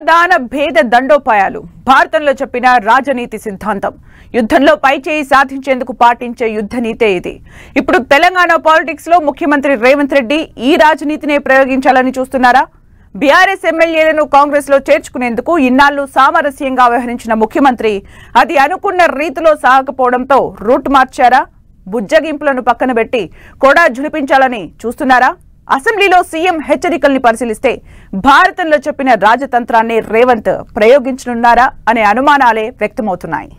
దాన భేద దండోపాయాలు భారతంలో చెప్పిన రాజనీతి సిద్ధాంతం యుద్ధంలో పైచేయి సాధించేందుకు పాటించే యుద్ధ నీతే ఇది. ఇప్పుడు తెలంగాణ పాలిటిక్స్ లో ముఖ్యమంత్రి రేవంత్ రెడ్డి ఈ రాజనీతినే ప్రయోగించాలని చూస్తున్నారా? బీఆర్ఎస్ ఎమ్మెల్యేలను కాంగ్రెస్ లో చేర్చుకునేందుకు ఇన్నాళ్లు సామరస్యంగా వ్యవహరించిన ముఖ్యమంత్రి అది అనుకున్న రీతిలో సాగకపోవడంతో రూట్ మార్చారా? బుజ్జగింపులను పక్కన పెట్టి కొడా ఝులిపించాలని చూస్తున్నారా? అసెంబ్లీలో సీఎం హెచ్చరికల్ని పరిశీలిస్తే భారతంలో చెప్పిన రాజతంత్రాన్ని రేవంత్ ప్రయోగించనున్నారా అనే అనుమానాలే వ్యక్తమవుతున్నాయి.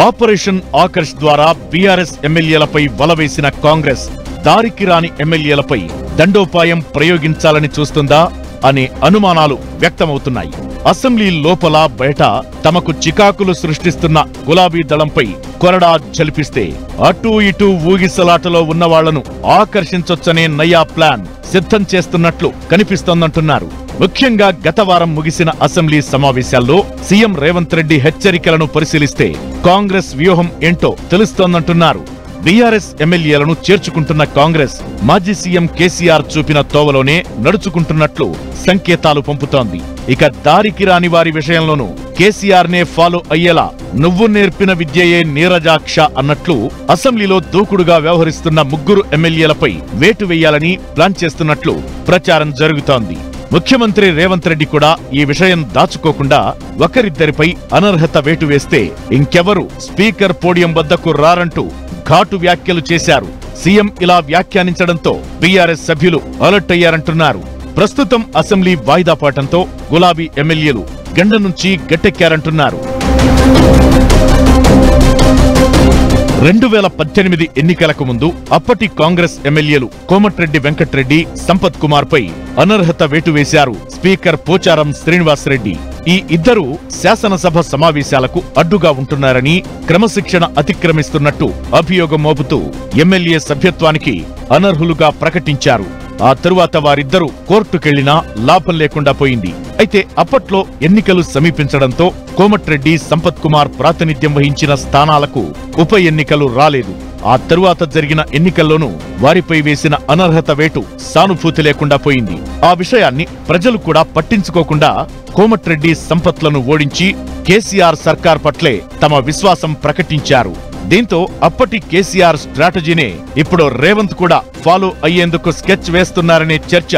ఆపరేషన్ ఆకర్ష్ ద్వారా బీఆర్ఎస్ ఎమ్మెల్యేలపై వలవేసిన కాంగ్రెస్ దారికి రాని ఎమ్మెల్యేలపై దండోపాయం ప్రయోగించాలని చూస్తుందా అనే అనుమానాలు వ్యక్తమవుతున్నాయి. అసెంబ్లీ లోపల బయట తమకు చికాకులు సృష్టిస్తున్న గులాబీ దళంపై కొరడా జలిపిస్తే అటూ ఇటూ ఊగిసలాటలో ఉన్నవాళ్లను ఆకర్షించొచ్చనే నయా ప్లాన్ సిద్ధం చేస్తున్నట్లు కనిపిస్తోందంటున్నారు. ముఖ్యంగా గత వారం ముగిసిన అసెంబ్లీ సమావేశాల్లో సీఎం రేవంత్ రెడ్డి హెచ్చరికలను పరిశీలిస్తే కాంగ్రెస్ వ్యూహం ఏంటో తెలుస్తోందంటున్నారు. బీఆర్ఎస్ ఎమ్మెల్యేలను చేర్చుకుంటున్న కాంగ్రెస్ మాజీ సీఎం కేసీఆర్ చూపిన తోవలోనే నడుచుకుంటున్నట్లు సంకేతాలు పంపుతోంది. ఇక దారికి రాని వారి విషయంలోనూ కేసీఆర్ నే ఫాలో అయ్యేలా నువ్వు నేర్పిన విద్యయే నీరజాక్ష అన్నట్లు అసెంబ్లీలో దూకుడుగా వ్యవహరిస్తున్న ముగ్గురు ఎమ్మెల్యేలపై వేటు వేయాలని ప్లాన్ చేస్తున్నట్లు ప్రచారం జరుగుతోంది. ముఖ్యమంత్రి రేవంత్ రెడ్డి కూడా ఈ విషయం దాచుకోకుండా ఒకరిద్దరిపై అనర్హత వేటు వేస్తే ఇంకెవరు స్పీకర్ పోడియం వద్దకు రారంటూ ఘాటు వ్యాఖ్యలు చేశారు. సీఎం ఇలా వ్యాఖ్యానించడంతో బీఆర్ఎస్ సభ్యులు అలర్ట్ అయ్యారంటున్నారు. ప్రస్తుతం అసెంబ్లీ వాయిదా పడటంతో గులాబీ ఎమ్మెల్యేలు గండ నుంచి గట్టెక్కారంటున్నారు. 2018 ఎన్నికలకు ముందు అప్పటి కాంగ్రెస్ ఎమ్మెల్యేలు కోమటిరెడ్డి వెంకట్రెడ్డి, సంపత్ కుమార్ పై అనర్హత వేటు వేశారు స్పీకర్ పోచారం శ్రీనివాసరెడ్డి. ఈ ఇద్దరు శాసనసభ సమావేశాలకు అడ్డుగా ఉంటున్నారని, క్రమశిక్షణ అతిక్రమిస్తున్నట్టు అభియోగం మోపుతూ ఎమ్మెల్యే సభ్యత్వానికి అనర్హులుగా ప్రకటించారు. ఆ తరువాత వారిద్దరూ కోర్టుకెళ్లినా లాభం లేకుండా పోయింది. అయితే అప్పట్లో ఎన్నికలు సమీపించడంతో కోమటిరెడ్డి, సంపత్ కుమార్ ప్రాతినిధ్యం వహించిన స్థానాలకు ఉప ఎన్నికలు రాలేదు. ఆ తరువాత జరిగిన ఎన్నికల్లోనూ వారిపై వేసిన అనర్హత వేటు సానుభూతి లేకుండా పోయింది. ఆ విషయాన్ని ప్రజలు కూడా పట్టించుకోకుండా కోమటిరెడ్డి, సంపత్లను ఓడించి కేసీఆర్ సర్కార్ పట్లే తమ విశ్వాసం ప్రకటించారు. దీంతో అప్పటి కేసీఆర్ స్ట్రాటజీనే ఇప్పుడు రేవంత్ కూడా ఫాలో అయ్యేందుకు స్కెచ్ వేస్తున్నారనే చర్చ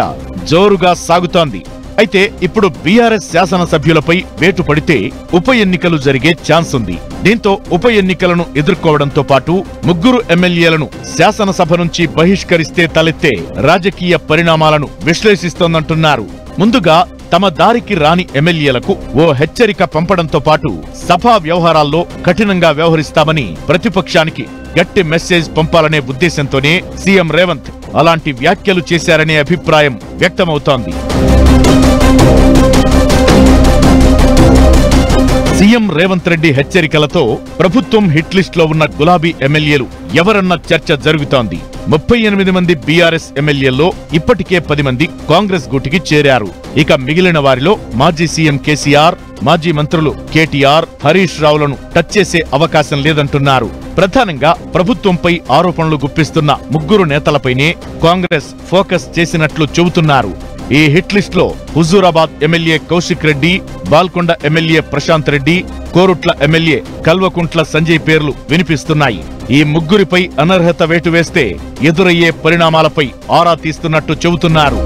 జోరుగా సాగుతోంది. అయితే ఇప్పుడు బీఆర్ఎస్ శాసనసభ్యులపై వేటు పడితే ఉప ఎన్నికలు జరిగే ఛాన్స్ ఉంది. దీంతో ఉప ఎన్నికలను ఎదుర్కోవడంతో పాటు ముగ్గురు ఎమ్మెల్యేలను శాసనసభ నుంచి బహిష్కరిస్తే తలెత్తే రాజకీయ పరిణామాలను విశ్లేషిస్తోందంటున్నారు. ముందుగా తమ దారికి రాని ఎమ్మెల్యేలకు ఓ హెచ్చరిక పంపడంతో పాటు సభా వ్యవహారాల్లో కఠినంగా వ్యవహరిస్తామని ప్రతిపక్షానికి గట్టి మెసేజ్ పంపాలనే ఉద్దేశంతోనే సీఎం రేవంత్ అలాంటి వ్యాఖ్యలు చేశారనే అభిప్రాయం వ్యక్తమవుతోంది. సీఎం రేవంత్ రెడ్డి హెచ్చరికలతో ప్రభుత్వం హిట్ లిస్ట్ లో ఉన్న గులాబీ ఎమ్మెల్యేలు ఎవరన్న చర్చ జరుగుతోంది. 38 మంది బీఆర్ఎస్ ఎమ్మెల్యేల్లో ఇప్పటికే 10 మంది కాంగ్రెస్ గూటికి చేరారు. ఇక మిగిలిన వారిలో మాజీ సీఎం కేసీఆర్, మాజీ మంత్రులు కేటీఆర్, హరీష్ రావులను టచ్ చేసే అవకాశం లేదంటున్నారు. ప్రధానంగా ప్రభుత్వంపై ఆరోపణలు గుప్పిస్తున్న ముగ్గురు నేతలపైనే కాంగ్రెస్ ఫోకస్ చేసినట్లు చెబుతున్నారు. ఈ హిట్ లిస్ట్ లో Huzurabad MLA Kaushik Reddy, Balkonda MLA Prashanth Reddy, Korutla MLA Kalvakuntla Sanjay పేర్లు వినిపిస్తున్నాయి. ఈ ముగ్గురిపై అనర్హత వేటు వేస్తే ఎదురయ్యే పరిణామాలపై ఆరా తీస్తున్నట్టు చెబుతున్నారు.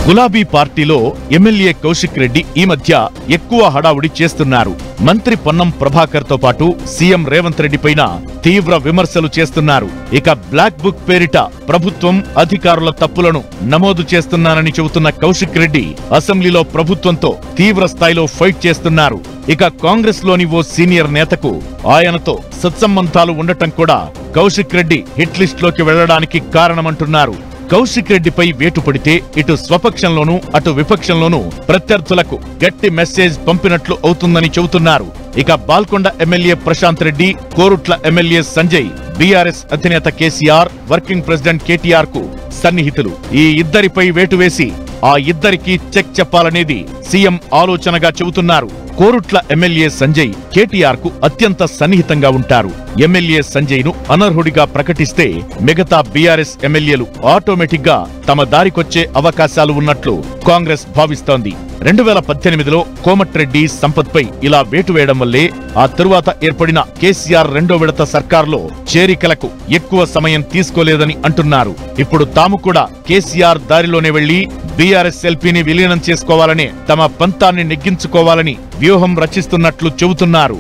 గులాబీ పార్టీలో ఎమ్మెల్యే కౌశిక్ రెడ్డి ఈ మధ్య ఎక్కువ హడావుడి చేస్తున్నారు. మంత్రి పొన్నం ప్రభాకర్ తో పాటు సీఎం రేవంత్ రెడ్డి పైన తీవ్ర విమర్శలు చేస్తున్నారు. ఇక బ్లాక్ బుక్ పేరిట ప్రభుత్వం, అధికారుల తప్పులను నమోదు చేస్తున్నానని చెబుతున్న కౌశిక్ రెడ్డి అసెంబ్లీలో ప్రభుత్వంతో తీవ్ర స్థాయిలో ఫైట్ చేస్తున్నారు. ఇక కాంగ్రెస్ లోని ఓ సీనియర్ నేతకు ఆయనతో సత్సంబంధాలు ఉండటం కూడా కౌశిక్ రెడ్డి హిట్ లిస్ట్ లోకి వెళ్లడానికి కారణమంటున్నారు. కౌశిక్ రెడ్డిపై వేటు పడితే ఇటు స్వపక్షంలోనూ అటు విపక్షంలోనూ ప్రత్యర్థులకు గట్టి మెసేజ్ పంపినట్లు అవుతుందని చెబుతున్నారు. ఇక బాల్కొండ ఎమ్మెల్యే ప్రశాంత్ రెడ్డి, కోరుట్ల ఎమ్మెల్యే సంజయ్ బీఆర్ఎస్ అధినేత కేసీఆర్, వర్కింగ్ ప్రెసిడెంట్ కేటీఆర్ కు సన్నిహితులు. ఈ ఇద్దరిపై వేటు వేసి ఆ ఇద్దరికి చెక్ చెప్పాలనేది సీఎం ఆలోచనగా చెబుతున్నారు. కోరుట్ల ఎమ్మెల్యే సంజయ్ కేటీఆర్ కు అత్యంత సన్నిహితంగా ఉంటారు. ఎమ్మెల్యే సంజయ్ ను అనర్హుడిగా ప్రకటిస్తే మిగతా బీఆర్ఎస్ ఎమ్మెల్యేలు ఆటోమేటిక్ గా తమ దారికొచ్చే అవకాశాలు ఉన్నట్లు కాంగ్రెస్ భావిస్తోంది. 2018లో కోమటిరెడ్డి సంపత్ పై ఇలా వేటు వేయడం వల్లే ఆ తరువాత ఏర్పడిన కేసీఆర్ రెండో విడత సర్కార్లో చేరికలకు ఎక్కువ సమయం తీసుకోలేదని అంటున్నారు. ఇప్పుడు తాము కూడా కేసీఆర్ దారిలోనే వెళ్లి బీఆర్ఎస్ ఎల్పీని విలీనం చేసుకోవాలనే తమ పంతాన్ని నెగ్గించుకోవాలని వ్యూహం రచిస్తున్నట్లు చెబుతున్నారు.